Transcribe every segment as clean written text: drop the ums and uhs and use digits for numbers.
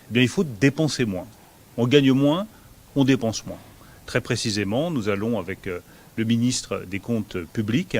Eh bien, il faut dépenser moins. On gagne moins, on dépense moins. Très précisément, nous allons, avec le ministre des Comptes publics,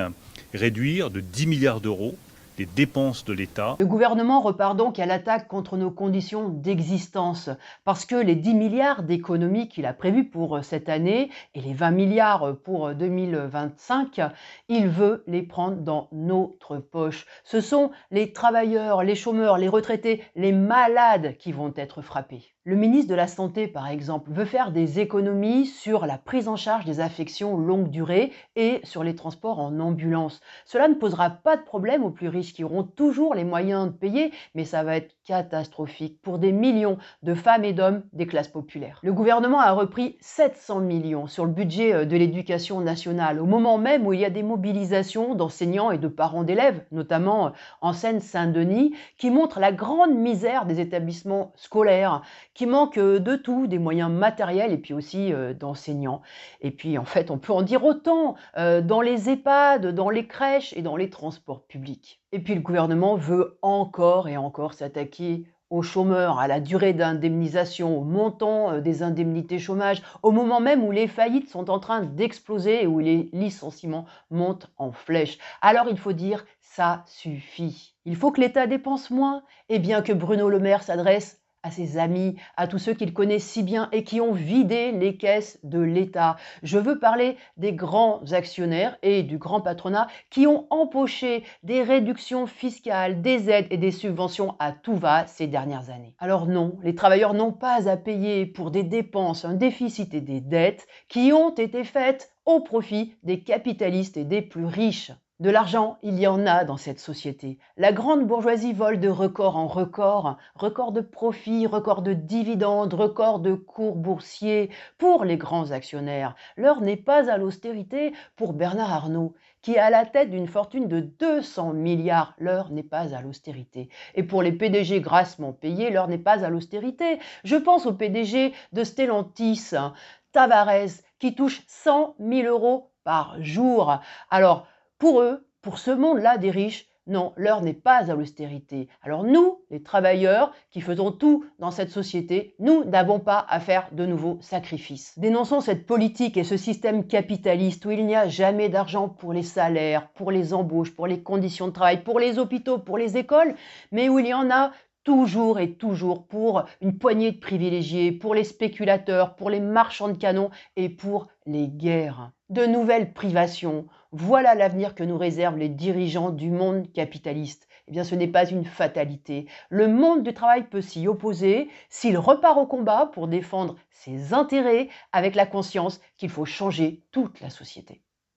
réduire de 10 milliards d'euros les dépenses de l'État. Le gouvernement repart donc à l'attaque contre nos conditions d'existence, parce que les 10 milliards d'économies qu'il a prévues pour cette année et les 20 milliards pour 2025, il veut les prendre dans notre poche. Ce sont les travailleurs, les chômeurs, les retraités, les malades qui vont être frappés. Le ministre de la Santé, par exemple, veut faire des économies sur la prise en charge des affections longue durée et sur les transports en ambulance. Cela ne posera pas de problème aux plus riches qui auront toujours les moyens de payer, mais ça va être catastrophique pour des millions de femmes et d'hommes des classes populaires. Le gouvernement a repris 700 millions sur le budget de l'éducation nationale, au moment même où il y a des mobilisations d'enseignants et de parents d'élèves, notamment en Seine-Saint-Denis, qui montrent la grande misère des établissements scolaires, qui manquent de tout, des moyens matériels et puis aussi d'enseignants. Et puis en fait, on peut en dire autant dans les EHPAD, dans les crèches et dans les transports publics. Et puis le gouvernement veut encore et encore s'attaquer aux chômeurs, à la durée d'indemnisation, au montant des indemnités chômage, au moment même où les faillites sont en train d'exploser et où les licenciements montent en flèche. Alors il faut dire, ça suffit. Il faut que l'État dépense moins, et bien que Bruno Le Maire s'adresse à ses amis, à tous ceux qu'il connaît si bien et qui ont vidé les caisses de l'État. Je veux parler des grands actionnaires et du grand patronat qui ont empoché des réductions fiscales, des aides et des subventions à tout va ces dernières années. Alors non, les travailleurs n'ont pas à payer pour des dépenses, un déficit et des dettes qui ont été faites au profit des capitalistes et des plus riches. De l'argent, il y en a dans cette société. La grande bourgeoisie vole de record en record, record de profits, record de dividendes, record de cours boursiers pour les grands actionnaires. L'heure n'est pas à l'austérité pour Bernard Arnault, qui est à la tête d'une fortune de 200 milliards. L'heure n'est pas à l'austérité. Et pour les PDG grassement payés, l'heure n'est pas à l'austérité. Je pense au PDG de Stellantis, Tavares, qui touche 100 000 euros par jour. Alors, pour eux, pour ce monde-là des riches, non, l'heure n'est pas à l'austérité. Alors nous, les travailleurs, qui faisons tout dans cette société, nous n'avons pas à faire de nouveaux sacrifices. Dénonçons cette politique et ce système capitaliste où il n'y a jamais d'argent pour les salaires, pour les embauches, pour les conditions de travail, pour les hôpitaux, pour les écoles, mais où il y en a toujours et toujours pour une poignée de privilégiés, pour les spéculateurs, pour les marchands de canons et pour les guerres. De nouvelles privations, voilà l'avenir que nous réservent les dirigeants du monde capitaliste. Eh bien, ce n'est pas une fatalité. Le monde du travail peut s'y opposer s'il repart au combat pour défendre ses intérêts avec la conscience qu'il faut changer toute la société.